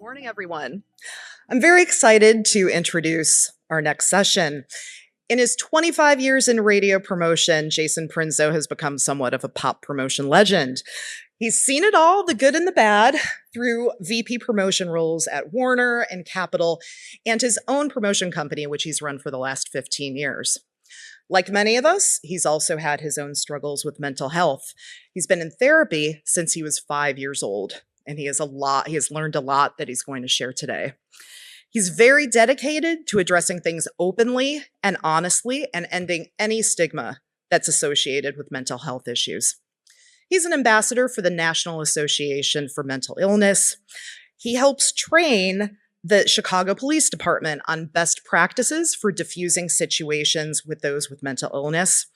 Morning, everyone. I'm very excited to introduce our next session. In his 25 years in radio promotion, Jason Prinzo has become somewhat of a pop promotion legend. He's seen it all, the good and the bad, through VP promotion roles at Warner and Capitol and his own promotion company, which he's run for the last 15 years. Like many of us, he's also had his own struggles with mental health. He's been in therapy since he was 5 years old, and he has learned a lot that he's going to share today. He's very dedicated to addressing things openly and honestly and ending any stigma that's associated with mental health issues. He's an ambassador for the National Association for Mental Illness. He helps train the Chicago Police Department on best practices for diffusing situations with those with mental illness.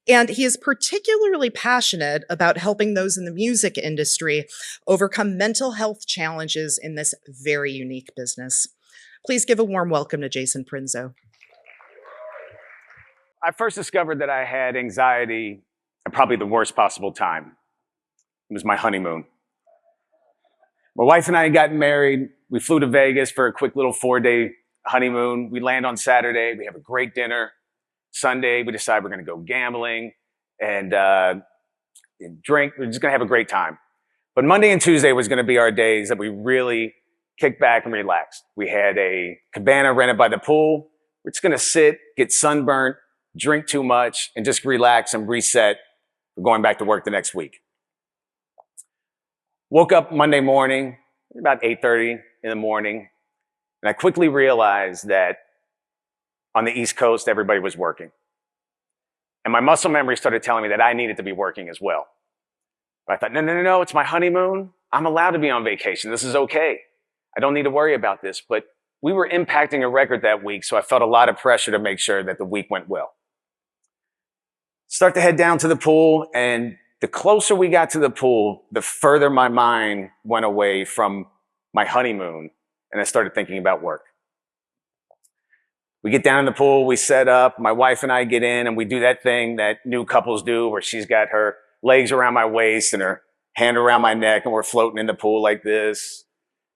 And he is particularly passionate about helping those in the music industry overcome mental health challenges in this very unique business. Please give a warm welcome to Jason Prinzo. I first discovered that I had anxiety at probably the worst possible time. It was my honeymoon. My wife and I had gotten married. We flew to Vegas for a quick little 4-day honeymoon. We land on Saturday. We have a great dinner. Sunday, we decide we're going to go gambling and drink. We're just going to have a great time. But Monday and Tuesday was going to be our days that we really kicked back and relaxed. We had a cabana rented by the pool. We're just going to sit, get sunburnt, drink too much, and just relax and reset. We're going back to work the next week. Woke up Monday morning, about 8:30 in the morning, and I quickly realized that on the East Coast, everybody was working. And my muscle memory started telling me that I needed to be working as well. But I thought, no, it's my honeymoon. I'm allowed to be on vacation. This is okay. I don't need to worry about this. But we were impacting a record that week, so I felt a lot of pressure to make sure that the week went well. Start to head down to the pool, and the closer we got to the pool, the further my mind went away from my honeymoon, and I started thinking about work. We get down in the pool, we set up, my wife and I get in, and we do that thing that new couples do where she's got her legs around my waist and her hand around my neck, and we're floating in the pool like this.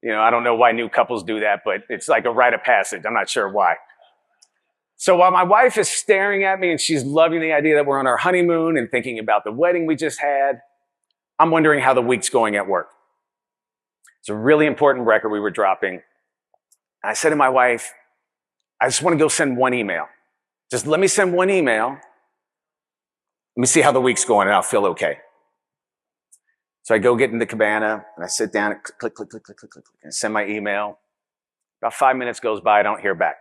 You know, I don't know why new couples do that, but it's like a rite of passage. I'm not sure why. So while my wife is staring at me and she's loving the idea that we're on our honeymoon and thinking about the wedding we just had, I'm wondering how the week's going at work. It's a really important record we were dropping. I said to my wife, I just want to go send one email. Just let me send one email. Let me see how the week's going and I'll feel okay. So I go get in the cabana and I sit down and click, and send my email. About 5 minutes goes by, I don't hear back.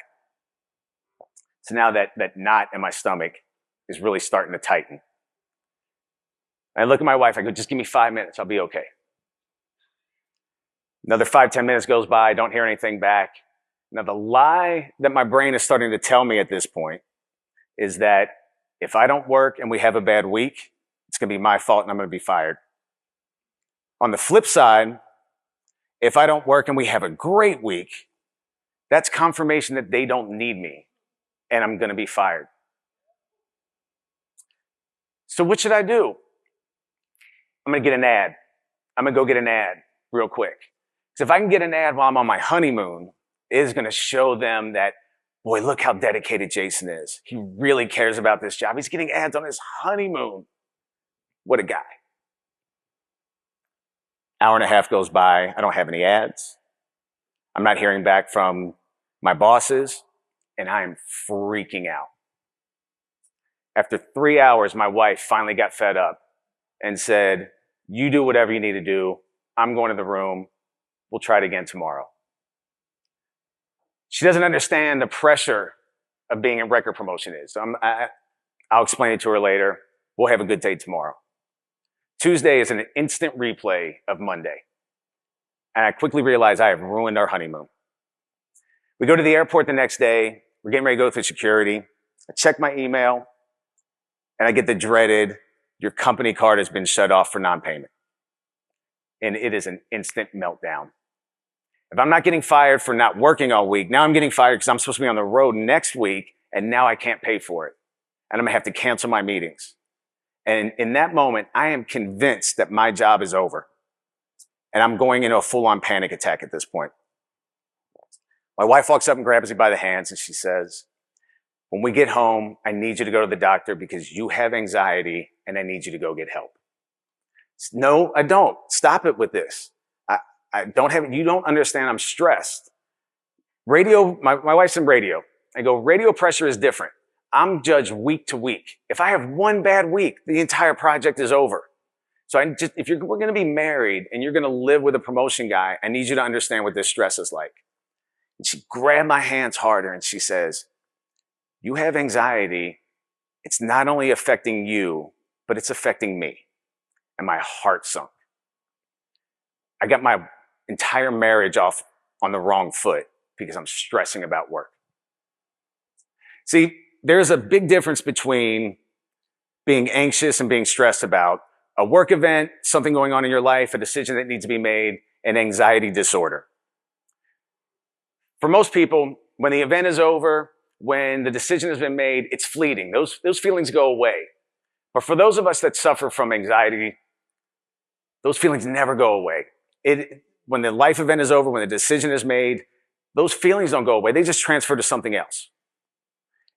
So now that knot in my stomach is really starting to tighten. I look at my wife, I go, just give me 5 minutes, I'll be okay. Another 5-10 minutes goes by, I don't hear anything back. Now, the lie that my brain is starting to tell me at this point is that if I don't work and we have a bad week, it's going to be my fault and I'm going to be fired. On the flip side, if I don't work and we have a great week, that's confirmation that they don't need me and I'm going to be fired. So what should I do? I'm going to get an ad. I'm going to go get an ad real quick. Because if I can get an ad while I'm on my honeymoon, is going to show them that, boy, look how dedicated Jason is. He really cares about this job. He's getting ads on his honeymoon. What a guy. Hour and a half goes by. I don't have any ads. I'm not hearing back from my bosses, and I am freaking out. After 3 hours, my wife finally got fed up and said, you do whatever you need to do. I'm going to the room. We'll try it again tomorrow. She doesn't understand the pressure of being in record promotion is. So I'll explain it to her later. We'll have a good day tomorrow. Tuesday is an instant replay of Monday. And I quickly realize I have ruined our honeymoon. We go to the airport the next day. We're getting ready to go through security. I check my email, and I get the dreaded, your company card has been shut off for non-payment. And it is an instant meltdown. If I'm not getting fired for not working all week, now I'm getting fired because I'm supposed to be on the road next week, and now I can't pay for it. And I'm going to have to cancel my meetings. And in that moment, I am convinced that my job is over. And I'm going into a full-on panic attack at this point. My wife walks up and grabs me by the hands and she says, when we get home, I need you to go to the doctor because you have anxiety and I need you to go get help. No, I don't. Stop it with this. I don't have, you don't understand. I'm stressed. Radio, my wife's in radio. I go, radio pressure is different. I'm judged week to week. If I have one bad week, the entire project is over. So if we're going to be married and you're going to live with a promotion guy, I need you to understand what this stress is like. And she grabbed my hands harder and she says, you have anxiety. It's not only affecting you, but it's affecting me. And my heart sunk. I got my entire marriage off on the wrong foot because I'm stressing about work. See, there's a big difference between being anxious and being stressed about a work event, something going on in your life, a decision that needs to be made, and anxiety disorder. For most people, when the event is over, when the decision has been made, it's fleeting. Those feelings go away. But for those of us that suffer from anxiety, those feelings never go away. When the life event is over, when the decision is made, those feelings don't go away. They just transfer to something else.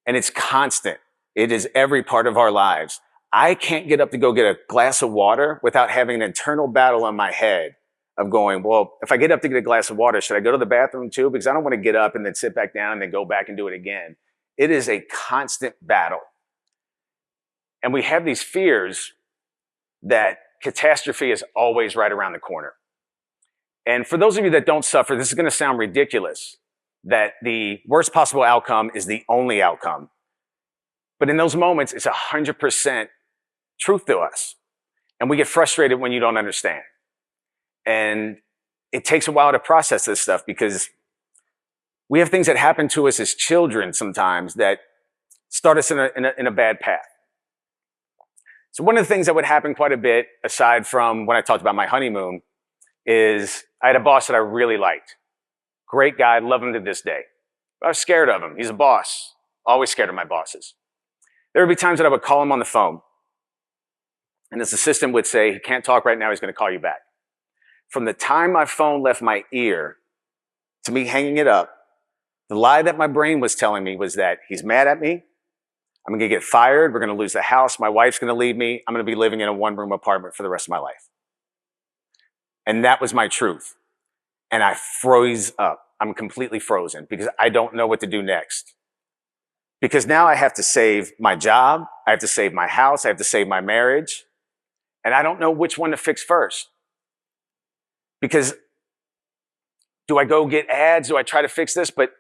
And it's constant. It is every part of our lives. I can't get up to go get a glass of water without having an internal battle in my head of going, well, if I get up to get a glass of water, should I go to the bathroom too? Because I don't want to get up and then sit back down and then go back and do it again. It is a constant battle. And we have these fears that catastrophe is always right around the corner. And for those of you that don't suffer, this is going to sound ridiculous, that the worst possible outcome is the only outcome. But in those moments, it's 100% truth to us. And we get frustrated when you don't understand. And it takes a while to process this stuff because we have things that happen to us as children sometimes that start us in a bad path. So one of the things that would happen quite a bit, aside from when I talked about my honeymoon, is I had a boss that I really liked. Great guy, love him to this day. I was scared of him. He's a boss. Always scared of my bosses. There would be times that I would call him on the phone, and his assistant would say, he can't talk right now, he's going to call you back. From the time my phone left my ear to me hanging it up, the lie that my brain was telling me was that he's mad at me, I'm going to get fired, we're going to lose the house, my wife's going to leave me, I'm going to be living in a one-room apartment for the rest of my life. And that was my truth. And I froze up. I'm completely frozen because I don't know what to do next. Because now I have to save my job, I have to save my house, I have to save my marriage, and I don't know which one to fix first. Because do I go get ads? Do I try to fix this? But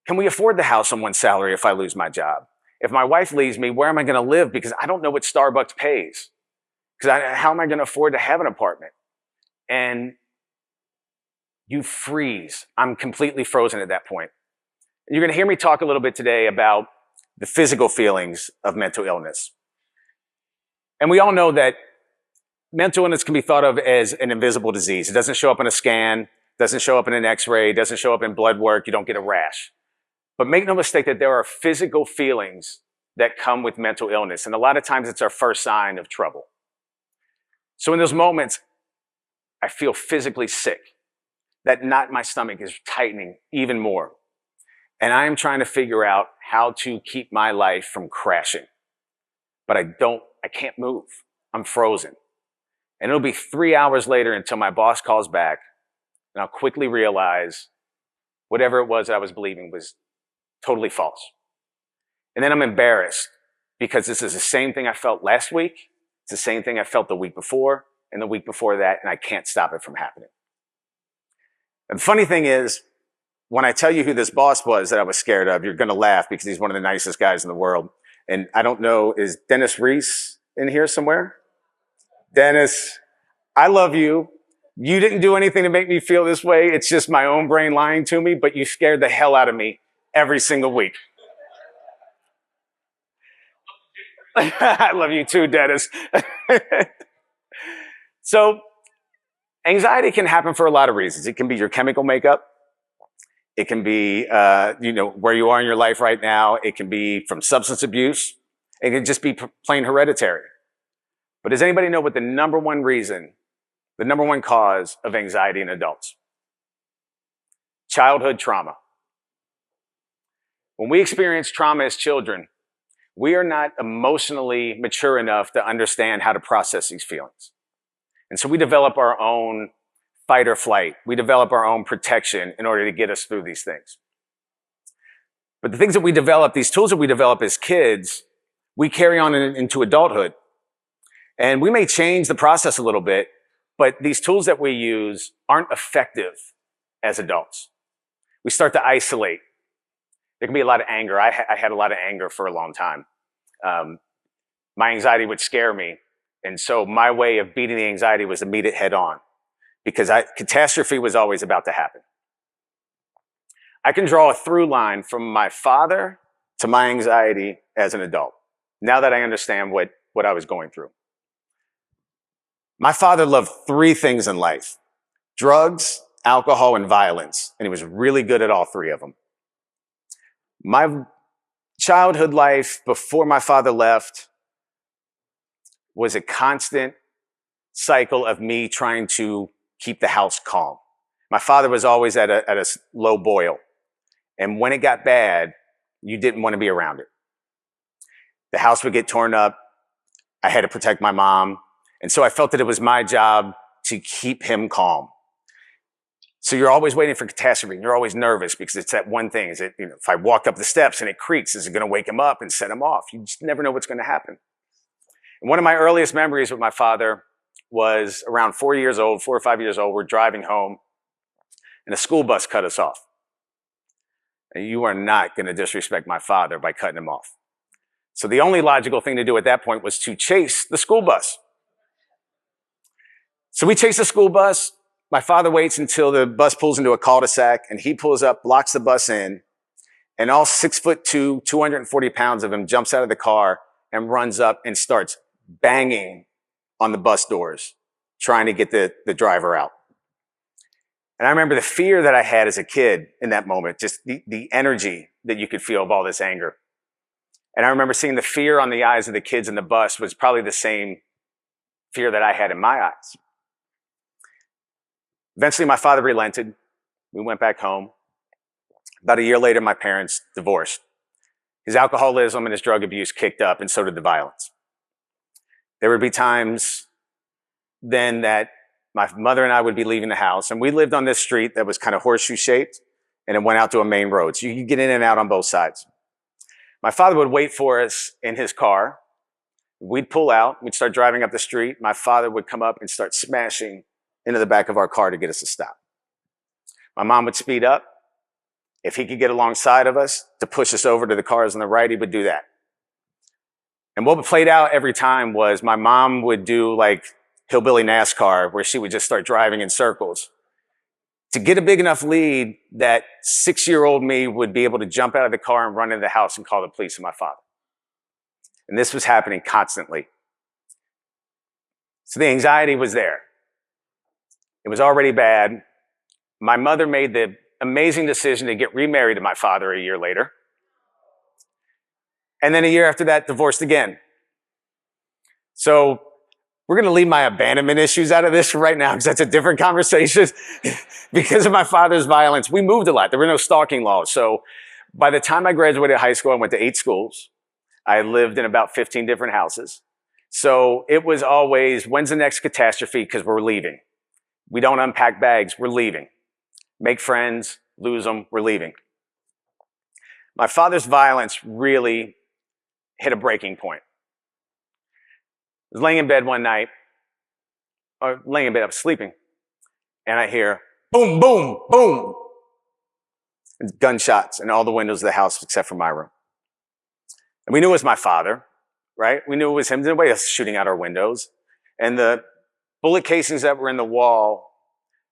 can we afford the house on one salary if I lose my job? If my wife leaves me, where am I going to live? Because I don't know what Starbucks pays. Because how am I going to afford to have an apartment? And you freeze. I'm completely frozen at that point. You're going to hear me talk a little bit today about the physical feelings of mental illness. And we all know that mental illness can be thought of as an invisible disease. It doesn't show up in a scan, doesn't show up in an x-ray, doesn't show up in blood work, you don't get a rash. But make no mistake that there are physical feelings that come with mental illness. And a lot of times it's our first sign of trouble. So in those moments, I feel physically sick. That knot in my stomach is tightening even more. And I am trying to figure out how to keep my life from crashing. But I can't move. I'm frozen. And it'll be 3 hours later until my boss calls back, and I'll quickly realize whatever it was that I was believing was totally false. And then I'm embarrassed because this is the same thing I felt last week. It's the same thing I felt the week before and the week before that, and I can't stop it from happening. And the funny thing is, when I tell you who this boss was that I was scared of, you're going to laugh because he's one of the nicest guys in the world. And I don't know, is Dennis Reese in here somewhere? Dennis, I love you. You didn't do anything to make me feel this way. It's just my own brain lying to me, but you scared the hell out of me every single week. I love you too, Dennis. So, anxiety can happen for a lot of reasons. It can be your chemical makeup. It can be, where you are in your life right now. It can be from substance abuse. It can just be plain hereditary. But does anybody know what the number one cause of anxiety in adults? Childhood trauma. When we experience trauma as children, we are not emotionally mature enough to understand how to process these feelings. And so we develop our own fight or flight. We develop our own protection in order to get us through these things. But the things that we develop, these tools that we develop as kids, we carry on into adulthood. And we may change the process a little bit, but these tools that we use aren't effective as adults. We start to isolate. There can be a lot of anger. I had a lot of anger for a long time. My anxiety would scare me. And so my way of beating the anxiety was to meet it head on, because catastrophe was always about to happen. I can draw a through line from my father to my anxiety as an adult, now that I understand what I was going through. My father loved three things in life: drugs, alcohol, and violence. And he was really good at all three of them. My childhood life before my father left was a constant cycle of me trying to keep the house calm. My father was always at a low boil. And when it got bad, you didn't want to be around it. The house would get torn up. I had to protect my mom. And so I felt that it was my job to keep him calm. So you're always waiting for catastrophe. You're always nervous because it's that one thing. Is it, if I walk up the steps and it creaks, is it going to wake him up and set him off? You just never know what's going to happen. And one of my earliest memories with my father was around 4 or 5 years old. We're driving home and a school bus cut us off. And you are not going to disrespect my father by cutting him off. So the only logical thing to do at that point was to chase the school bus. So we chase the school bus. My father waits until the bus pulls into a cul-de-sac, and he pulls up, blocks the bus in, and all 6'2", 240 pounds of him jumps out of the car and runs up and starts banging on the bus doors, trying to get the driver out. And I remember the fear that I had as a kid in that moment, just the energy that you could feel of all this anger. And I remember seeing the fear on the eyes of the kids in the bus was probably the same fear that I had in my eyes. Eventually, my father relented. We went back home. About a year later, my parents divorced. His alcoholism and his drug abuse kicked up, and so did the violence. There would be times then that my mother and I would be leaving the house, and we lived on this street that was kind of horseshoe-shaped, and it went out to a main road, so you could get in and out on both sides. My father would wait for us in his car. We'd pull out. We'd start driving up the street. My father would come up and start smashing into the back of our car to get us to stop. My mom would speed up. If he could get alongside of us to push us over to the cars on the right, he would do that. And what played out every time was my mom would do like hillbilly NASCAR, where she would just start driving in circles to get a big enough lead that 6-year-old me would be able to jump out of the car and run into the house and call the police on my father. And this was happening constantly. So the anxiety was there. It was already bad. My mother made the amazing decision to get remarried to my father a year later. And then a year after that, divorced again. So we're going to leave my abandonment issues out of this for right now, because that's a different conversation. Because of my father's violence, we moved a lot. There were no stalking laws. So by the time I graduated high school, I went to 8 schools. I lived in about 15 different houses. So it was always, when's the next catastrophe? Because we're leaving. We don't unpack bags. We're leaving. Make friends, lose them, we're leaving. My father's violence really hit a breaking point. I was laying in bed one night, or laying in bed, I was sleeping, and I hear boom, boom, boom. And gunshots in all the windows of the house except for my room. And we knew it was my father, right? We knew it was him. Nobody else shooting out our windows. And the bullet casings that were in the wall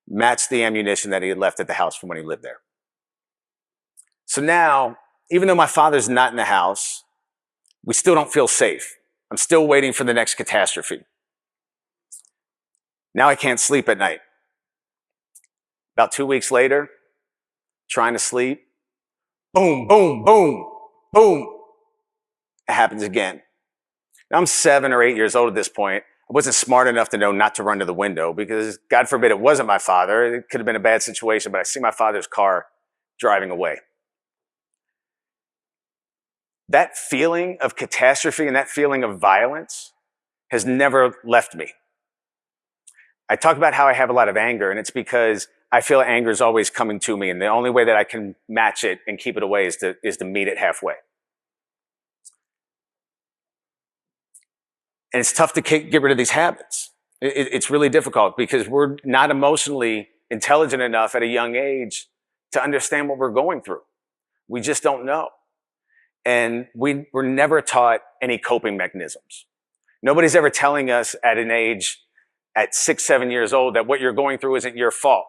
matched the ammunition that he had left at the house from when he lived there. So now, even though my father's not in the house, we still don't feel safe. I'm still waiting for the next catastrophe. Now I can't sleep at night. About 2 weeks later, trying to sleep, boom, boom, boom, boom. It happens again. Now I'm 7 or 8 years old at this point. I wasn't smart enough to know not to run to the window because, God forbid, it wasn't my father. It could have been a bad situation, but I see my father's car driving away. that feeling of catastrophe and that feeling of violence has never left me. I talk about how I have a lot of anger, and it's because I feel anger is always coming to me, and the only way that I can match it and keep it away is to meet it halfway. And it's tough to get rid of these habits. It's really difficult because we're not emotionally intelligent enough at a young age to understand what we're going through. We just don't know. And we were never taught any coping mechanisms. Nobody's ever telling us at an age, at 6, 7 years old, that what you're going through isn't your fault,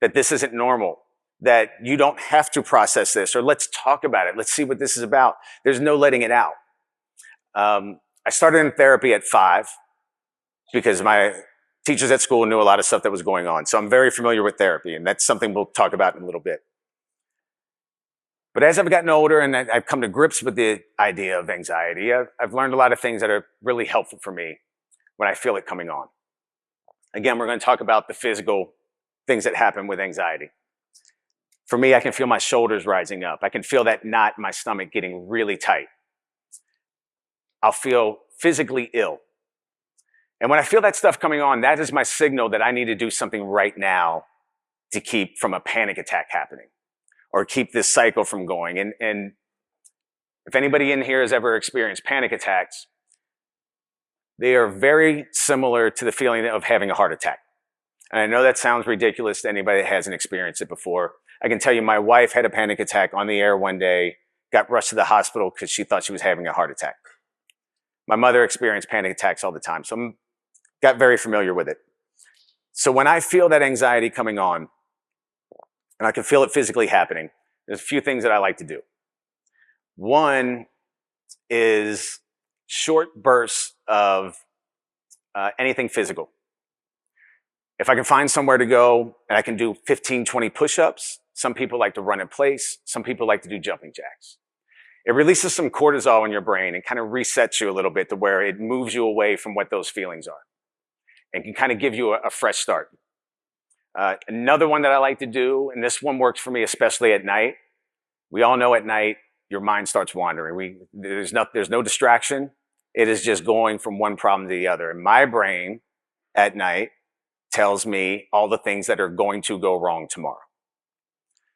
that this isn't normal, that you don't have to process this, or let's talk about it. Let's see what this is about. There's no letting it out. I started in therapy at 5 because my teachers at school knew a lot of stuff that was going on. So I'm very familiar with therapy, and that's something we'll talk about in a little bit. But as I've gotten older and I've come to grips with the idea of anxiety, I've learned a lot of things that are really helpful for me when I feel it coming on. Again, we're going to talk about the physical things that happen with anxiety. For me, I can feel my shoulders rising up. I can feel that knot in my stomach getting really tight. I'll feel physically ill. And when I feel that stuff coming on, that is my signal that I need to do something right now to keep from a panic attack happening or keep this cycle from going. And if anybody in here has ever experienced panic attacks, they are very similar to the feeling of having a heart attack. And I know that sounds ridiculous to anybody that hasn't experienced it before. I can tell you my wife had a panic attack on the air one day, got rushed to the hospital because she thought she was having a heart attack. My mother experienced panic attacks all the time, so I got very familiar with it. So when I feel that anxiety coming on, and I can feel it physically happening, there's a few things that I like to do. One is short bursts of anything physical. If I can find somewhere to go and I can do 15, 20 push-ups, some people like to run in place, some people like to do jumping jacks. It releases some cortisol in your brain and kind of resets you a little bit to where it moves you away from what those feelings are and can kind of give you a fresh start. Another one that I like to do, and this one works for me especially at night. We all know at night your mind starts wandering. There's no distraction. It is just going from one problem to the other. And my brain at night tells me all the things that are going to go wrong tomorrow.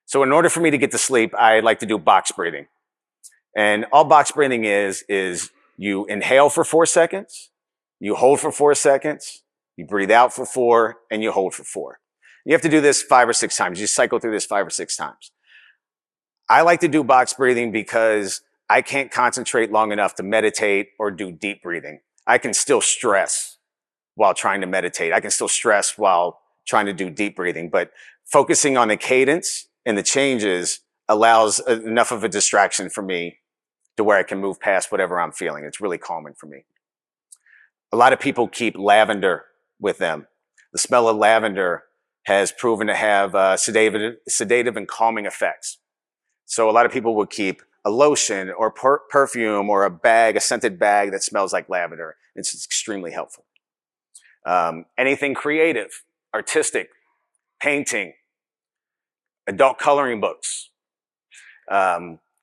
So in order for me to get to sleep, I like to do box breathing. And all box breathing is you inhale for 4 seconds, you hold for 4 seconds, you breathe out for 4, and you hold for 4. You have to do this 5 or 6 times. You cycle through this 5 or 6 times. I like to do box breathing because I can't concentrate long enough to meditate or do deep breathing. I can still stress while trying to meditate. I can still stress while trying to do deep breathing, but focusing on the cadence and the changes allows enough of a distraction for me to where I can move past whatever I'm feeling. It's really calming for me. A lot of people keep lavender with them. The smell of lavender has proven to have sedative and calming effects. So a lot of people will keep a lotion or perfume or a scented bag that smells like lavender. It's extremely helpful. Anything creative, artistic, painting, adult coloring books,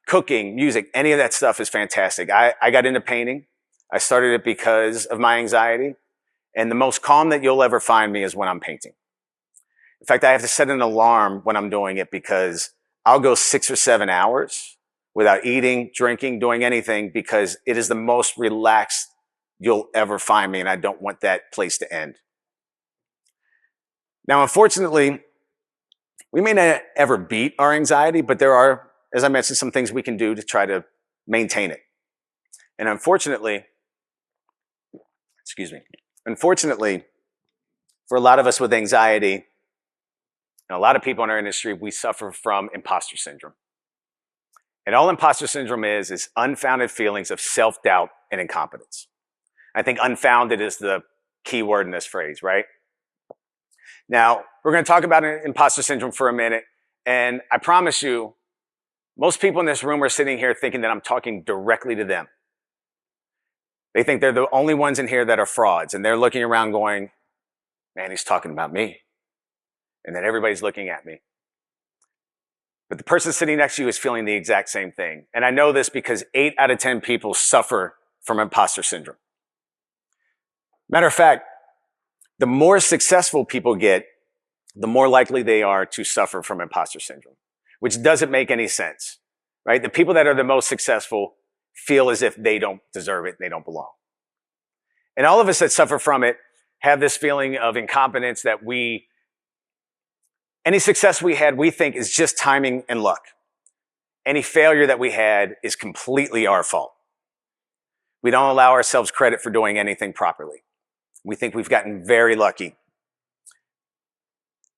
cooking, music, any of that stuff is fantastic. I got into painting. I started it because of my anxiety. And the most calm that you'll ever find me is when I'm painting. In fact, I have to set an alarm when I'm doing it because I'll go 6 or 7 hours without eating, drinking, doing anything because it is the most relaxed you'll ever find me, and I don't want that place to end. Now, unfortunately, we may not ever beat our anxiety, but there are, as I mentioned, some things we can do to try to maintain it. And unfortunately, for a lot of us with anxiety, and a lot of people in our industry, we suffer from imposter syndrome. And all imposter syndrome is unfounded feelings of self-doubt and incompetence. I think unfounded is the key word in this phrase, right? Now, we're going to talk about imposter syndrome for a minute. And I promise you, most people in this room are sitting here thinking that I'm talking directly to them. They think they're the only ones in here that are frauds. And they're looking around going, man, he's talking about me. And then everybody's looking at me. but the person sitting next to you is feeling the exact same thing. And I know this because 8 out of 10 people suffer from imposter syndrome. Matter of fact, the more successful people get, the more likely they are to suffer from imposter syndrome, which doesn't make any sense, right? The people that are the most successful feel as if they don't deserve it, they don't belong. And all of us that suffer from it have this feeling of incompetence that any success we had, we think is just timing and luck. Any failure that we had is completely our fault. We don't allow ourselves credit for doing anything properly. We think we've gotten very lucky.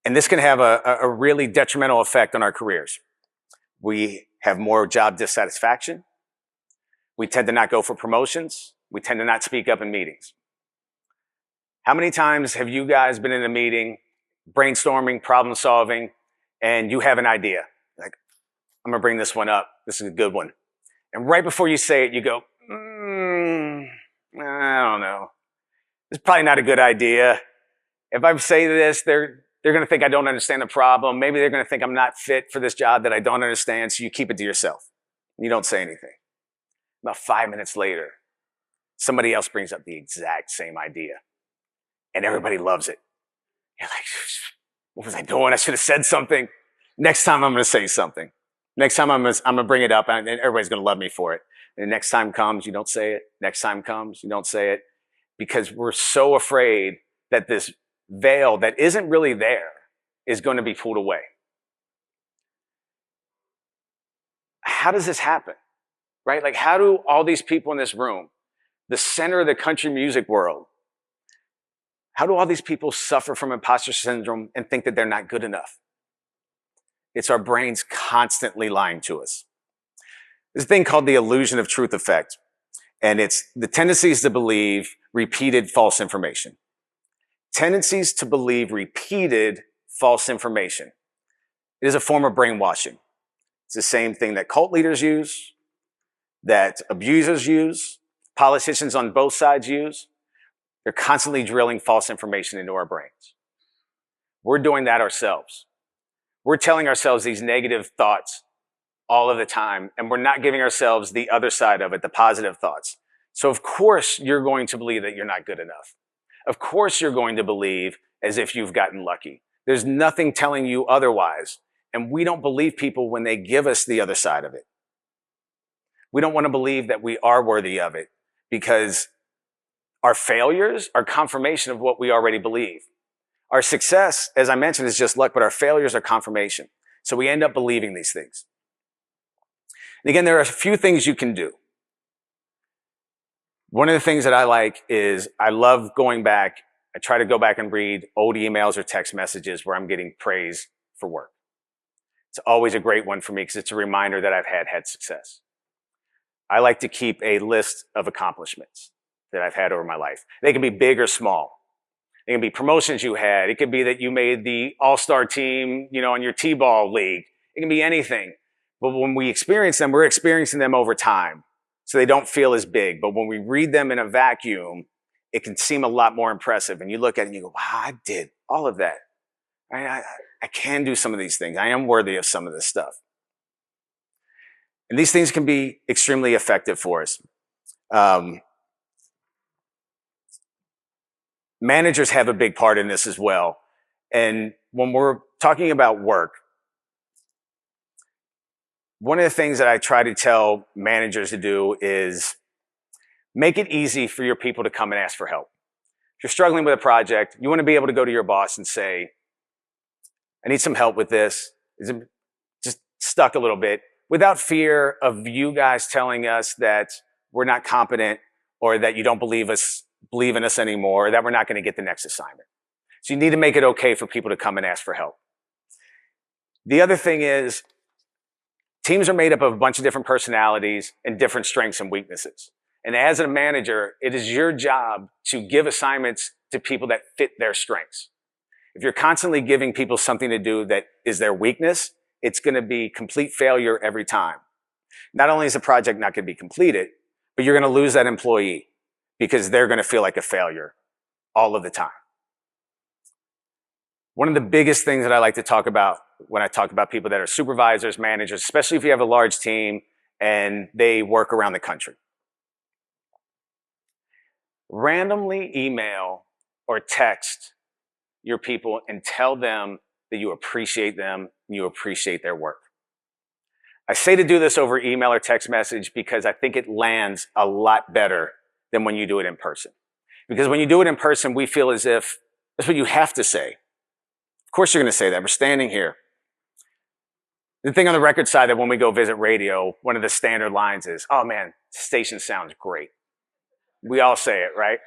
And this can have a really detrimental effect on our careers. We have more job dissatisfaction. We tend to not go for promotions. We tend to not speak up in meetings. How many times have you guys been in a meeting, brainstorming, problem solving, and you have an idea? Like, I'm going to bring this one up. This is a good one. And right before you say it, you go, I don't know. It's probably not a good idea. If I say this, they're going to think I don't understand the problem. Maybe they're going to think I'm not fit for this job that I don't understand. So you keep it to yourself. You don't say anything. About 5 minutes later, somebody else brings up the exact same idea. And everybody loves it. You're like, what was I doing? I should have said something. Next time I'm going to say something. Next time I'm going to bring it up and everybody's going to love me for it. And the next time comes, you don't say it. Next time comes, you don't say it. Because we're so afraid that this veil that isn't really there is going to be pulled away. How does this happen? Right? Like, how do all these people in this room, the center of the country music world, how do all these people suffer from imposter syndrome and think that they're not good enough? It's our brains constantly lying to us. There's a thing called the illusion of truth effect, and it's the tendencies to believe repeated false information. Tendencies to believe repeated false information. It is a form of brainwashing. It's the same thing that cult leaders use, that abusers use, politicians on both sides use. They're constantly drilling false information into our brains. We're doing that ourselves. We're telling ourselves these negative thoughts all of the time, and we're not giving ourselves the other side of it, the positive thoughts. So of course you're going to believe that you're not good enough. Of course you're going to believe as if you've gotten lucky. There's nothing telling you otherwise. And we don't believe people when they give us the other side of it. We don't want to believe that we are worthy of it because our failures are confirmation of what we already believe. Our success, as I mentioned, is just luck, but our failures are confirmation. So we end up believing these things. And again, there are a few things you can do. One of the things that I like is I love going back. I try to go back and read old emails or text messages where I'm getting praise for work. It's always a great one for me because it's a reminder that I've had success. I like to keep a list of accomplishments that I've had over my life. They can be big or small. They can be promotions you had. It could be that you made the all-star team, on your T-ball league. It can be anything. But when we experience them, we're experiencing them over time. So they don't feel as big. But when we read them in a vacuum, it can seem a lot more impressive. And you look at it and you go, wow, I did all of that. I can do some of these things. I am worthy of some of this stuff. And these things can be extremely effective for us. Managers have a big part in this as well. And when we're talking about work, one of the things that I try to tell managers to do is make it easy for your people to come and ask for help. If you're struggling with a project, you want to be able to go to your boss and say, I need some help with this. Is it just stuck a little bit? Without fear of you guys telling us that we're not competent or that you don't believe in us anymore, or that we're not going to get the next assignment. So you need to make it okay for people to come and ask for help. The other thing is, teams are made up of a bunch of different personalities and different strengths and weaknesses. And as a manager, it is your job to give assignments to people that fit their strengths. If you're constantly giving people something to do that is their weakness, it's going to be complete failure every time. Not only is the project not going to be completed, but you're going to lose that employee because they're going to feel like a failure all of the time. One of the biggest things that I like to talk about when I talk about people that are supervisors, managers, especially if you have a large team and they work around the country. Randomly email or text your people and tell them that you appreciate them and you appreciate their work. I say to do this over email or text message because I think it lands a lot better than when you do it in person. Because when you do it in person, we feel as if that's what you have to say. Of course you're going to say that. We're standing here. The thing on the record side that when we go visit radio, one of the standard lines is, "Oh man, the station sounds great." We all say it, right?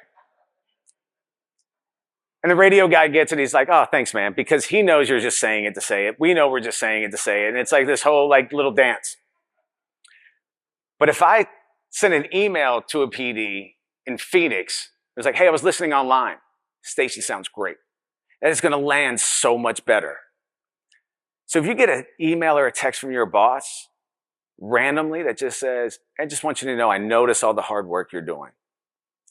And the radio guy gets it. He's like, "Oh, thanks, man," because he knows you're just saying it to say it. We know we're just saying it to say it. And it's like this whole like little dance. But if I send an email to a PD in Phoenix, it was like, "Hey, I was listening online. Station sounds great." That is going to land so much better. So if you get an email or a text from your boss randomly that just says, "I just want you to know I notice all the hard work you're doing.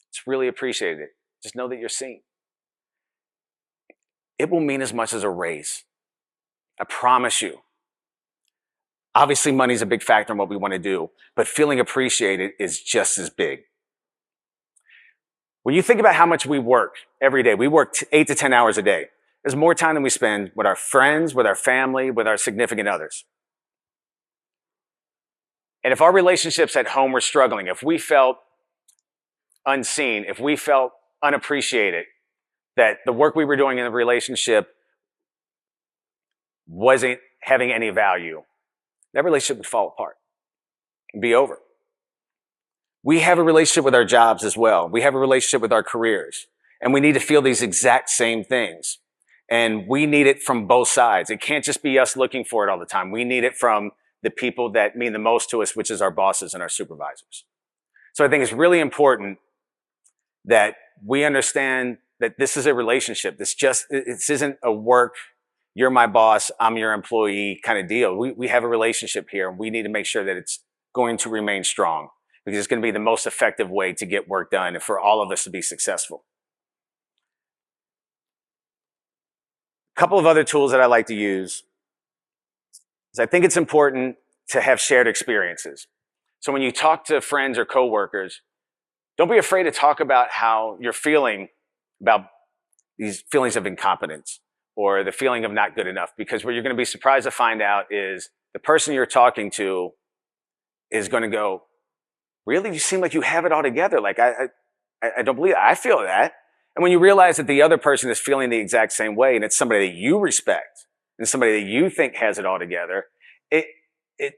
It's really appreciated. Just know that you're seen." It will mean as much as a raise. I promise you. Obviously, money's a big factor in what we want to do, but feeling appreciated is just as big. When you think about how much we work every day, we work 8 to 10 hours a day. There's more time than we spend with our friends, with our family, with our significant others. And if our relationships at home were struggling, if we felt unseen, if we felt unappreciated, that the work we were doing in the relationship wasn't having any value, that relationship would fall apart and be over. We have a relationship with our jobs as well. We have a relationship with our careers, and we need to feel these exact same things. And we need it from both sides. It can't just be us looking for it all the time. We need it from the people that mean the most to us, which is our bosses and our supervisors. So I think it's really important that we understand that this is a relationship. This isn't a work, you're my boss, I'm your employee kind of deal. We have a relationship here, and we need to make sure that it's going to remain strong, because it's going to be the most effective way to get work done and for all of us to be successful. A couple of other tools that I like to use is I think it's important to have shared experiences. So when you talk to friends or coworkers, don't be afraid to talk about how you're feeling about these feelings of incompetence or the feeling of not good enough, because what you're going to be surprised to find out is the person you're talking to is going to go, "Really? You seem like you have it all together. Like, I don't believe it. I feel that." And when you realize that the other person is feeling the exact same way, and it's somebody that you respect and somebody that you think has it all together,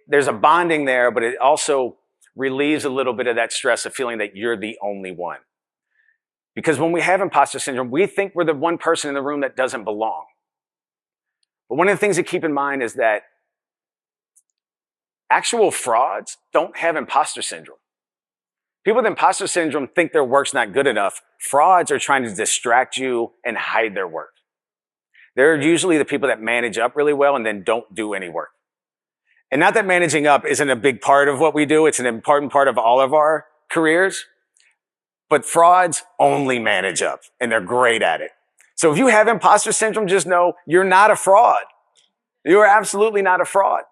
there's a bonding there, but it also relieves a little bit of that stress of feeling that you're the only one. Because when we have imposter syndrome, we think we're the one person in the room that doesn't belong. But one of the things to keep in mind is that actual frauds don't have imposter syndrome. People with imposter syndrome think their work's not good enough. Frauds are trying to distract you and hide their work. They're usually the people that manage up really well and then don't do any work. And not that managing up isn't a big part of what we do. It's an important part of all of our careers. But frauds only manage up, and they're great at it. So if you have imposter syndrome, just know you're not a fraud. You are absolutely not a fraud.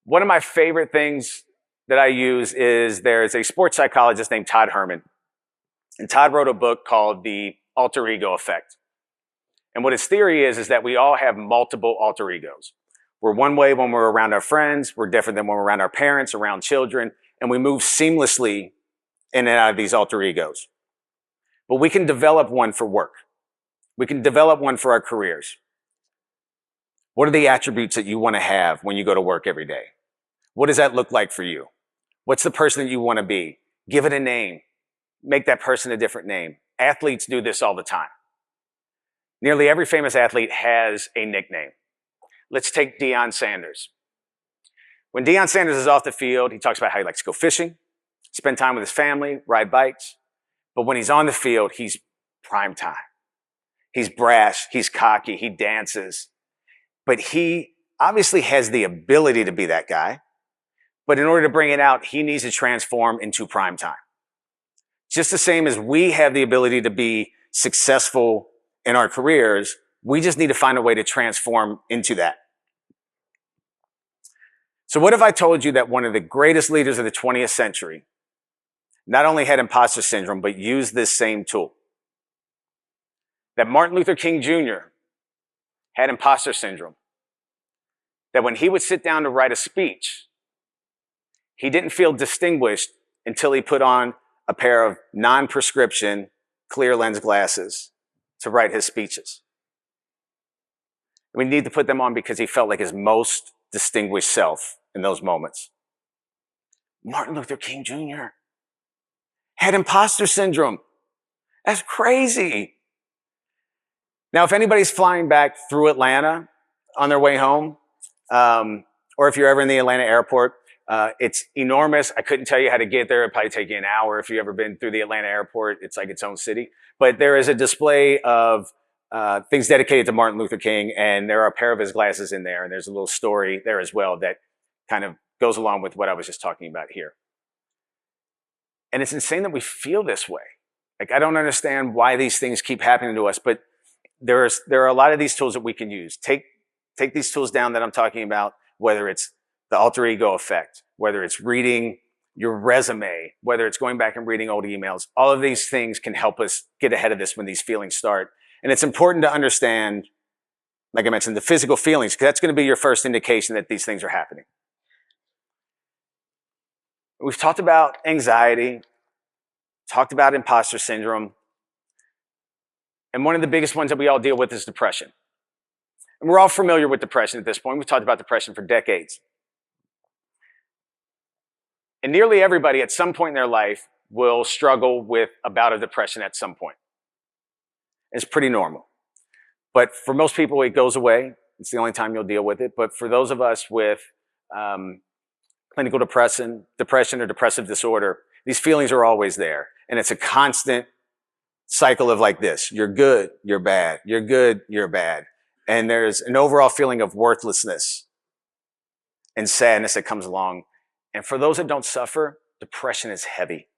One of my favorite things that I use is there's a sports psychologist named Todd Herman. And Todd wrote a book called The Alter Ego Effect. And what his theory is that we all have multiple alter egos. We're one way when we're around our friends. We're different than when we're around our parents, around children. And we move seamlessly in and out of these alter egos. But we can develop one for work. We can develop one for our careers. What are the attributes that you want to have when you go to work every day? What does that look like for you? What's the person that you want to be? Give it a name. Make that person a different name. Athletes do this all the time. Nearly every famous athlete has a nickname. Let's take Deion Sanders. When Deion Sanders is off the field, he talks about how he likes to go fishing, spend time with his family, ride bikes. But when he's on the field, he's prime time. He's brash, he's cocky, he dances. But he obviously has the ability to be that guy. But in order to bring it out, he needs to transform into prime time. Just the same as we have the ability to be successful in our careers, We just need to find a way to transform into that. So what if I told you that one of the greatest leaders of the 20th century not only had imposter syndrome, but used this same tool? That Martin Luther King Jr. had imposter syndrome. That when he would sit down to write a speech, he didn't feel distinguished until he put on a pair of non-prescription clear lens glasses to write his speeches. We need to put them on because he felt like his most distinguished self in those moments. Martin Luther King Jr. had imposter syndrome. That's crazy. Now, if anybody's flying back through Atlanta on their way home, or if you're ever in the Atlanta airport, it's enormous. I couldn't tell you how to get there. It'd probably take you an hour if you've ever been through the Atlanta airport. It's like its own city. But there is a display of things dedicated to Martin Luther King, and there are a pair of his glasses in there, and there's a little story there as well that kind of goes along with what I was just talking about here. And it's insane that we feel this way. Like, I don't understand why these things keep happening to us, but there are a lot of these tools that we can use. Take these tools down that I'm talking about, whether it's the alter ego effect, whether it's reading your resume, whether it's going back and reading old emails. All of these things can help us get ahead of this when these feelings start. And it's important to understand, like I mentioned, the physical feelings, because that's going to be your first indication that these things are happening. We've talked about anxiety, talked about imposter syndrome, and one of the biggest ones that we all deal with is depression. And we're all familiar with depression at this point. We've talked about depression for decades. And nearly everybody at some point in their life will struggle with a bout of depression at some point. It's pretty normal. But for most people, it goes away. It's the only time you'll deal with it. But for those of us with clinical depression or depressive disorder, these feelings are always there. And it's a constant cycle of like this. You're good, you're bad. You're good, you're bad. And there's an overall feeling of worthlessness and sadness that comes along. And for those that don't suffer, depression is heavy.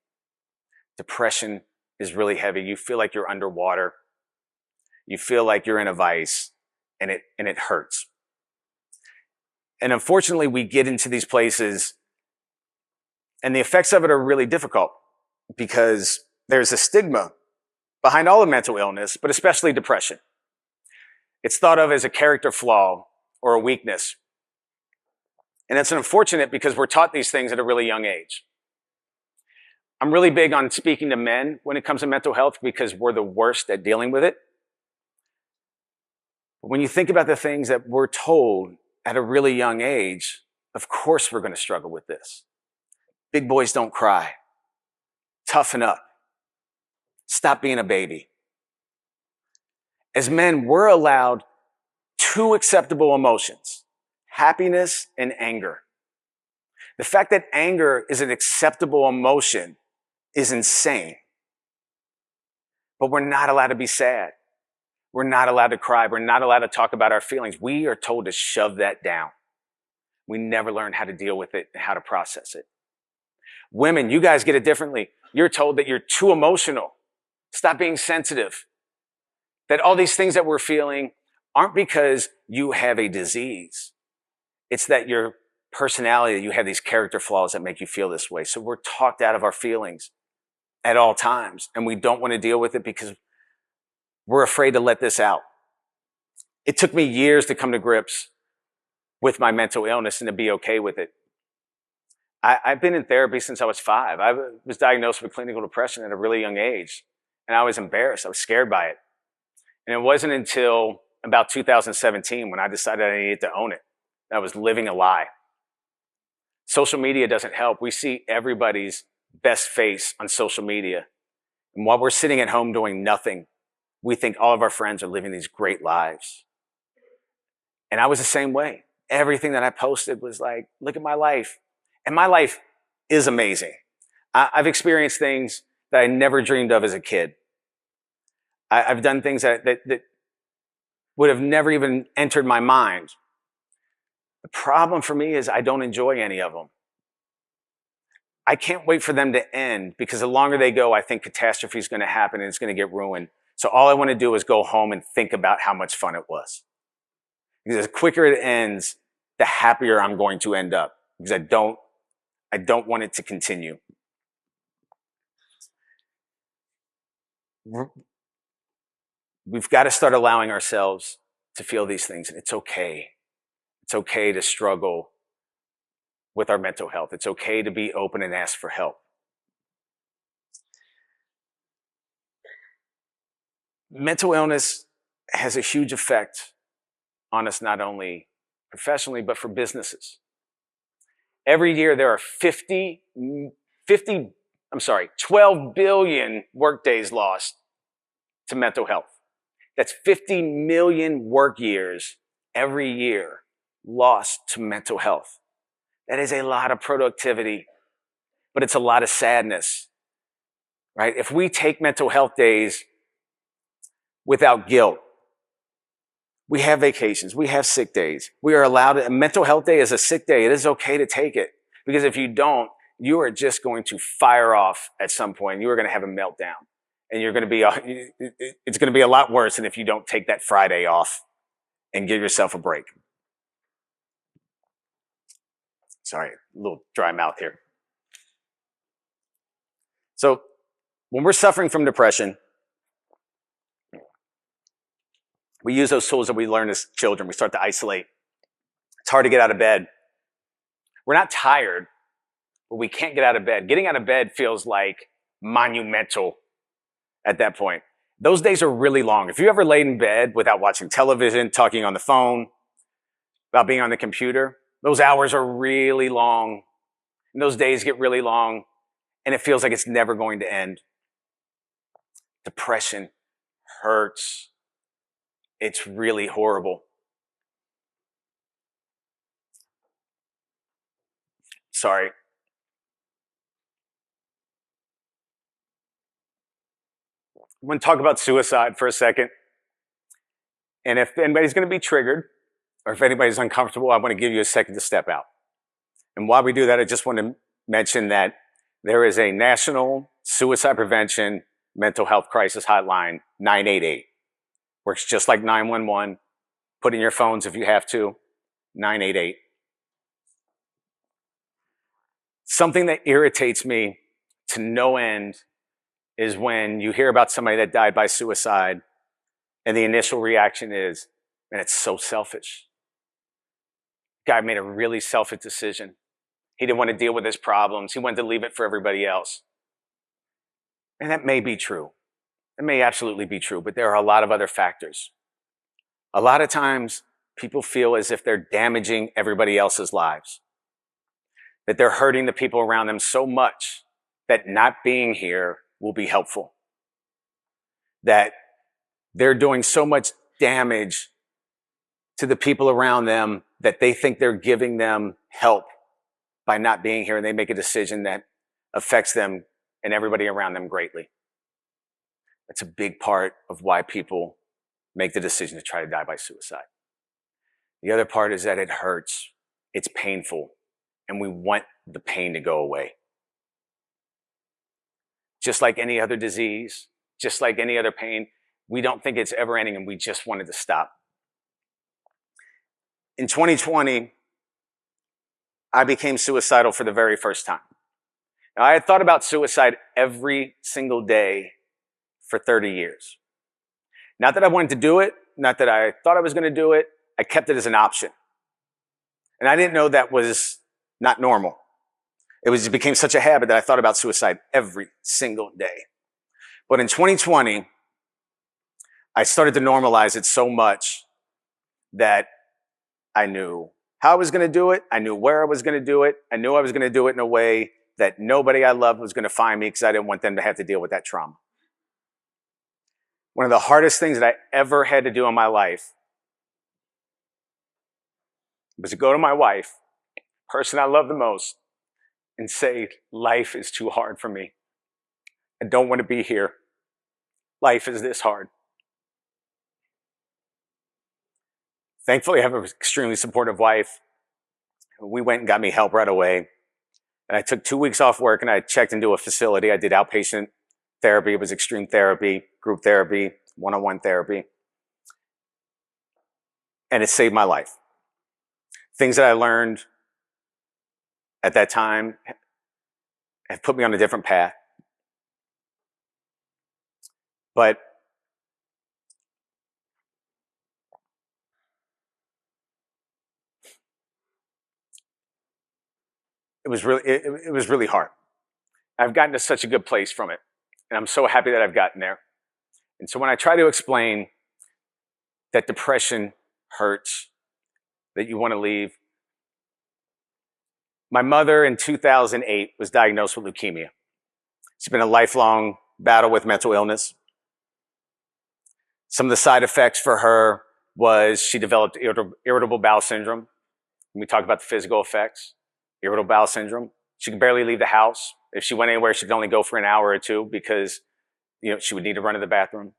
Depression is really heavy. You feel like you're underwater. You feel like you're in a vice, and it hurts. And unfortunately, we get into these places, and the effects of it are really difficult because there's a stigma behind all of mental illness, but especially depression. It's thought of as a character flaw or a weakness. And it's unfortunate because we're taught these things at a really young age. I'm really big on speaking to men when it comes to mental health because we're the worst at dealing with it. But when you think about the things that we're told at a really young age, of course we're going to struggle with this. Big boys don't cry. Toughen up. Stop being a baby. As men, we're allowed two acceptable emotions: happiness and anger. The fact that anger is an acceptable emotion is insane. But we're not allowed to be sad. We're not allowed to cry. We're not allowed to talk about our feelings. We are told to shove that down. We never learn how to deal with it and how to process it. Women, you guys get it differently. You're told that you're too emotional. Stop being sensitive. That all these things that we're feeling aren't because you have a disease. It's that your personality, you have these character flaws that make you feel this way. So we're talked out of our feelings at all times, and we don't want to deal with it because we're afraid to let this out. It took me years to come to grips with my mental illness and to be okay with it. I've been in therapy since I was 5. I was diagnosed with clinical depression at a really young age, and I was embarrassed. I was scared by it. And it wasn't until about 2017 when I decided I needed to own it. I was living a lie. Social media doesn't help. We see everybody's best face on social media. And while we're sitting at home doing nothing, we think all of our friends are living these great lives. And I was the same way. Everything that I posted was like, look at my life. And my life is amazing. I've experienced things that I never dreamed of as a kid. I've done things that would have never even entered my mind. The problem for me is I don't enjoy any of them. I can't wait for them to end because the longer they go, I think catastrophe is going to happen and it's going to get ruined. So all I want to do is go home and think about how much fun it was. Because the quicker it ends, the happier I'm going to end up. Because I don't want it to continue. We've got to start allowing ourselves to feel these things. And it's okay. It's okay to struggle with our mental health. It's okay to be open and ask for help. Mental illness has a huge effect on us, not only professionally, but for businesses. Every year there are 12 billion workdays lost to mental health. That's 50 million work years every year lost to mental health. That is a lot of productivity, but it's a lot of sadness, right? If we take mental health days without guilt, we have vacations, we have sick days. We are allowed a mental health day is a sick day. It is okay to take it, because if you don't, you are just going to fire off at some point. You are going to have a meltdown, and it's going to be a lot worse than if you don't take that Friday off and give yourself a break. Sorry, a little dry mouth here. So when we're suffering from depression, we use those tools that we learned as children. We start to isolate. It's hard to get out of bed. We're not tired, but we can't get out of bed. Getting out of bed feels like monumental at that point. Those days are really long. If you ever laid in bed without watching television, talking on the phone, about being on the computer, those hours are really long. And those days get really long, and it feels like it's never going to end. Depression hurts. It's really horrible. Sorry. I'm going to talk about suicide for a second. And if anybody's going to be triggered, or if anybody's uncomfortable, I want to give you a second to step out. And while we do that, I just want to mention that there is a national suicide prevention mental health crisis hotline, 988. Works just like 911. Put in your phones if you have to, 988. Something that irritates me to no end is when you hear about somebody that died by suicide and the initial reaction is, man, it's so selfish. Guy made a really selfish decision. He didn't want to deal with his problems. He wanted to leave it for everybody else. And that may be true. It may absolutely be true, but there are a lot of other factors. A lot of times, people feel as if they're damaging everybody else's lives, that they're hurting the people around them so much that not being here will be helpful, that they're doing so much damage to the people around them that they think they're giving them help by not being here, and they make a decision that affects them and everybody around them greatly. That's a big part of why people make the decision to try to die by suicide. The other part is that it hurts, it's painful, and we want the pain to go away. Just like any other disease, just like any other pain, we don't think it's ever ending, and we just want it to stop. In 2020, I became suicidal for the very first time. Now, I had thought about suicide every single day for 30 years. Not that I wanted to do it, not that I thought I was going to do it, I kept it as an option. And I didn't know that was not normal. It became such a habit that I thought about suicide every single day. But in 2020, I started to normalize it so much that I knew how I was going to do it. I knew where I was going to do it. I knew I was going to do it in a way that nobody I loved was going to find me, because I didn't want them to have to deal with that trauma. One of the hardest things that I ever had to do in my life was to go to my wife, the person I love the most, and say, life is too hard for me. I don't want to be here. Life is this hard. Thankfully, I have an extremely supportive wife. We went and got me help right away. And I took 2 weeks off work and I checked into a facility. I did outpatient therapy. It was extreme therapy, group therapy, one-on-one therapy. And it saved my life. Things that I learned at that time have put me on a different path. But it was really hard. I've gotten to such a good place from it. And I'm so happy that I've gotten there. And so when I try to explain that depression hurts, that you want to leave, my mother in 2008 was diagnosed with leukemia. It's been a lifelong battle with mental illness. Some of the side effects for her was she developed irritable bowel syndrome. When we talk about the physical effects, irritable bowel syndrome. She could barely leave the house. If she went anywhere, she could only go for an hour or two because, she would need to run to the bathroom.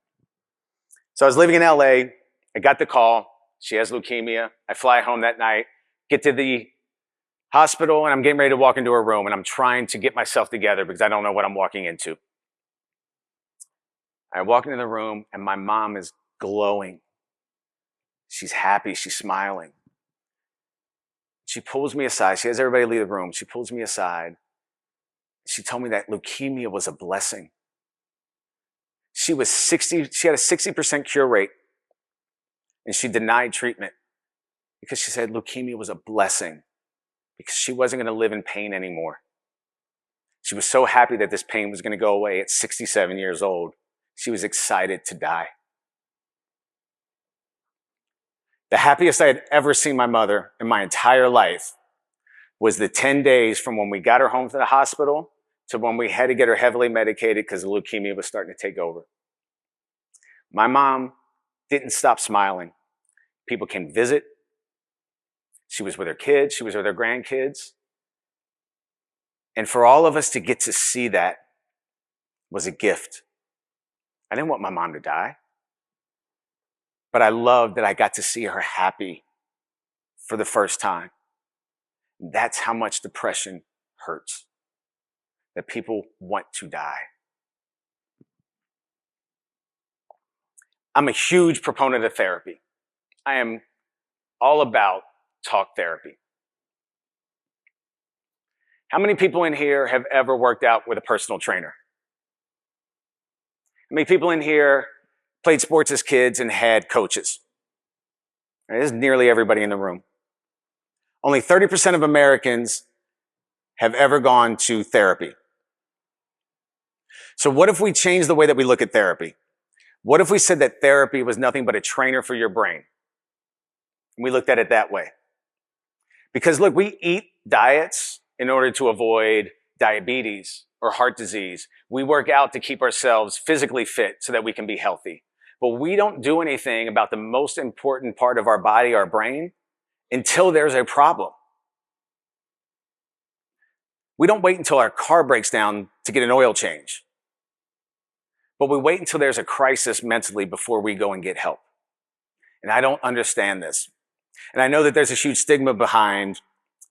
So I was living in LA. I got the call. She has leukemia. I fly home that night, get to the hospital, and I'm getting ready to walk into her room, and I'm trying to get myself together because I don't know what I'm walking into. I walk into the room, and my mom is glowing. She's happy. She's smiling. She pulls me aside. She has everybody leave the room. She pulls me aside. She told me that leukemia was a blessing. She had a 60% cure rate, and she denied treatment because she said leukemia was a blessing because she wasn't going to live in pain anymore. She was so happy that this pain was going to go away at 67 years old. She was excited to die. The happiest I had ever seen my mother in my entire life was the 10 days from when we got her home from the hospital to when we had to get her heavily medicated because the leukemia was starting to take over. My mom didn't stop smiling. People came visit. She was with her kids. She was with her grandkids. And for all of us to get to see that was a gift. I didn't want my mom to die. But I loved that I got to see her happy for the first time. That's how much depression hurts. That people want to die. I'm a huge proponent of therapy. I am all about talk therapy. How many people in here have ever worked out with a personal trainer? How many people in here played sports as kids and had coaches? This is nearly everybody in the room. Only 30% of Americans have ever gone to therapy. So what if we change the way that we look at therapy? What if we said that therapy was nothing but a trainer for your brain? And we looked at it that way. Because look, we eat diets in order to avoid diabetes or heart disease. We work out to keep ourselves physically fit so that we can be healthy. But we don't do anything about the most important part of our body, our brain, until there's a problem. We don't wait until our car breaks down to get an oil change. But we wait until there's a crisis mentally before we go and get help. And I don't understand this. And I know that there's a huge stigma behind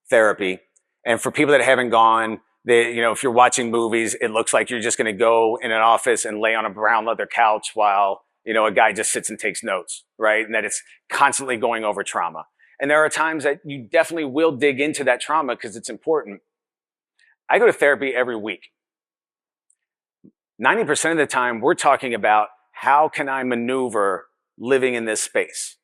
therapy. And for people that haven't gone, if you're watching movies, it looks like you're just going to go in an office and lay on a brown leather couch while, a guy just sits and takes notes, right? And that it's constantly going over trauma. And there are times that you definitely will dig into that trauma because it's important. I go to therapy every week. 90% of the time, we're talking about how can I maneuver living in this space?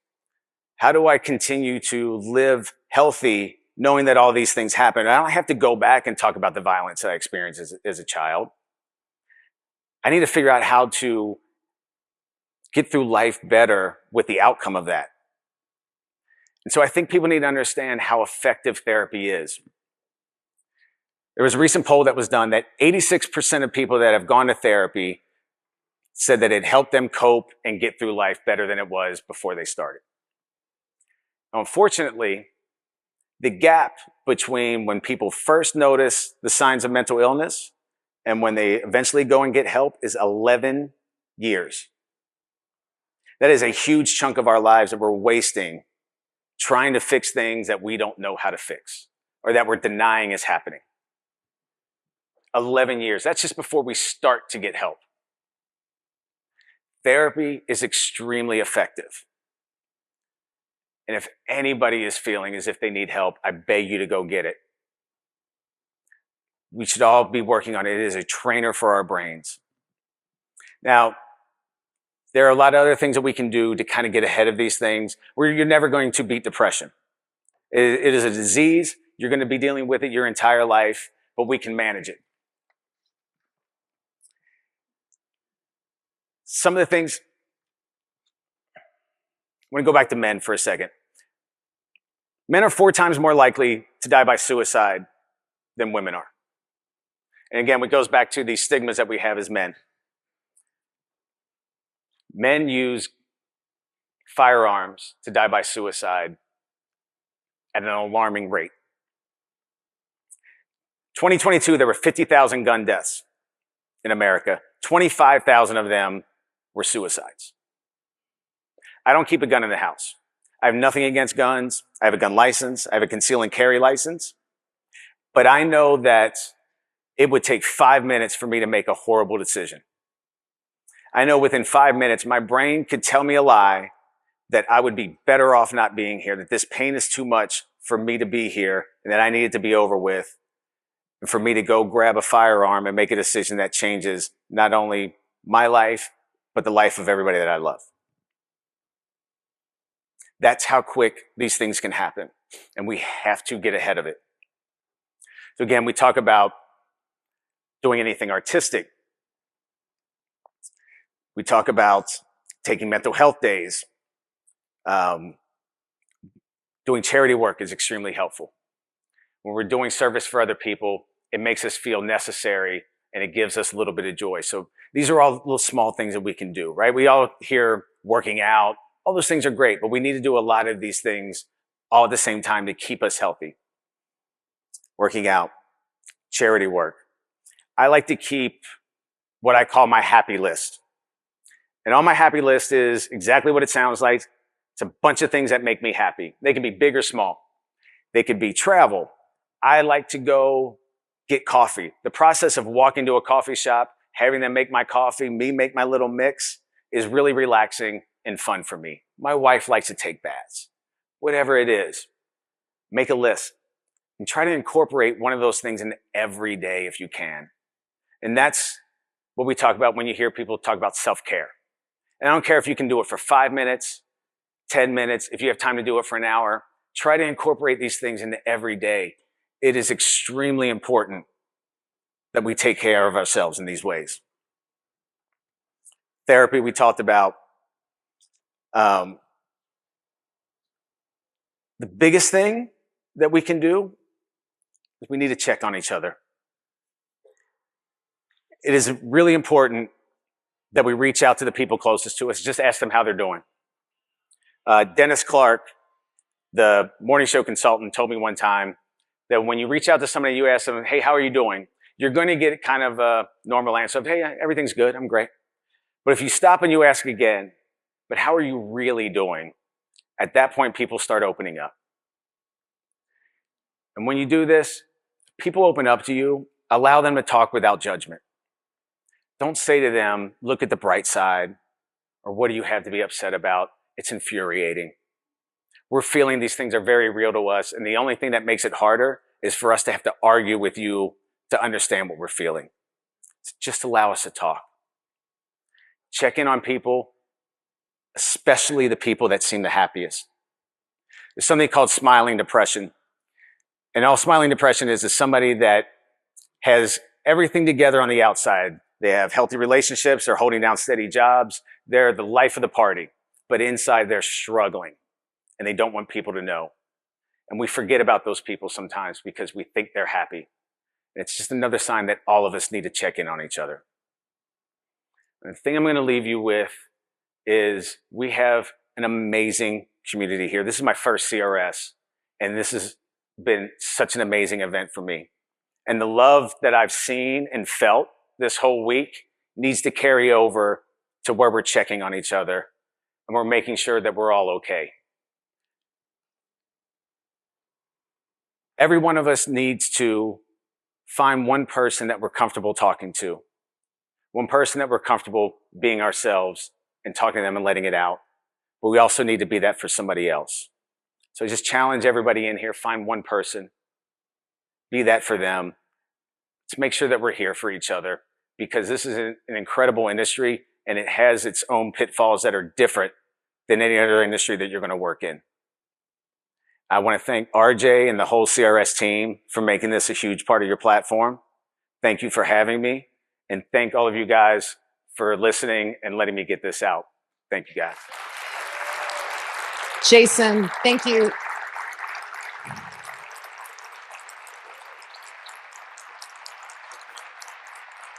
How do I continue to live healthy knowing that all these things happen? I don't have to go back and talk about the violence that I experienced as a child. I need to figure out how to get through life better with the outcome of that. And so I think people need to understand how effective therapy is. There was a recent poll that was done that 86% of people that have gone to therapy said that it helped them cope and get through life better than it was before they started. Unfortunately, the gap between when people first notice the signs of mental illness and when they eventually go and get help is 11 years. That is a huge chunk of our lives that we're wasting trying to fix things that we don't know how to fix or that we're denying is happening. 11 years. That's just before we start to get help. Therapy is extremely effective. And if anybody is feeling as if they need help, I beg you to go get it. We should all be working on it. It is a trainer for our brains. Now, there are a lot of other things that we can do to kind of get ahead of these things where you're never going to beat depression. It is a disease. You're going to be dealing with it your entire life, but we can manage it. Some of the things, I want to go back to men for a second. Men are 4 times more likely to die by suicide than women are. And again, it goes back to these stigmas that we have as men. Men use firearms to die by suicide at an alarming rate. 2022, there were 50,000 gun deaths in America. 25,000 of them were suicides. I don't keep a gun in the house. I have nothing against guns. I have a gun license. I have a conceal and carry license. But I know that it would take 5 minutes for me to make a horrible decision. I know within 5 minutes, my brain could tell me a lie that I would be better off not being here, that this pain is too much for me to be here, and that I need it to be over with, and for me to go grab a firearm and make a decision that changes not only my life, but the life of everybody that I love. That's how quick these things can happen, and we have to get ahead of it. So again, we talk about doing anything artistic. We talk about taking mental health days. Doing charity work is extremely helpful. When we're doing service for other people, it makes us feel necessary and it gives us a little bit of joy. So these are all little small things that we can do, right? We all hear working out. All those things are great, but we need to do a lot of these things all at the same time to keep us healthy. Working out, charity work. I like to keep what I call my happy list. And on my happy list is exactly what it sounds like. It's a bunch of things that make me happy. They can be big or small. They could be travel. I like to go get coffee. The process of walking to a coffee shop, having them make my coffee, me make my little mix, is really relaxing and fun for me. My wife likes to take baths. Whatever it is, make a list and try to incorporate one of those things in every day if you can. And that's what we talk about when you hear people talk about self-care. And I don't care if you can do it for 5 minutes, 10 minutes, if you have time to do it for an hour, try to incorporate these things into every day. It is extremely important that we take care of ourselves in these ways. Therapy, we talked about. The biggest thing that we can do is we need to check on each other. It is really important that we reach out to the people closest to us, just ask them how they're doing. Dennis Clark, the morning show consultant, told me one time that when you reach out to somebody, you ask them, hey, how are you doing? You're going to get kind of a normal answer of, hey, everything's good, I'm great. But if you stop and you ask again, but how are you really doing? At that point, people start opening up. And when you do this, people open up to you, allow them to talk without judgment. Don't say to them, look at the bright side, or what do you have to be upset about? It's infuriating. We're feeling these things are very real to us, and the only thing that makes it harder is for us to have to argue with you to understand what we're feeling. So just allow us to talk. Check in on people, especially the people that seem the happiest. There's something called smiling depression. And all smiling depression is somebody that has everything together on the outside. They have healthy relationships, they're holding down steady jobs, they're the life of the party. But inside they're struggling and they don't want people to know. And we forget about those people sometimes because we think they're happy. And it's just another sign that all of us need to check in on each other. And the thing I'm going to leave you with is we have an amazing community here. This is my first CRS, and this has been such an amazing event for me. And the love that I've seen and felt this whole week needs to carry over to where we're checking on each other and we're making sure that we're all okay. Every one of us needs to find one person that we're comfortable talking to, one person that we're comfortable being ourselves, and talking to them and letting it out. But we also need to be that for somebody else. So I just challenge everybody in here, find one person, be that for them. Let's make sure that we're here for each other, because this is an incredible industry and it has its own pitfalls that are different than any other industry that you're going to work in. I want to thank RJ and the whole CRS team for making this a huge part of your platform. Thank you for having me, and thank all of you guys for listening and letting me get this out. Thank you, guys. Jason, thank you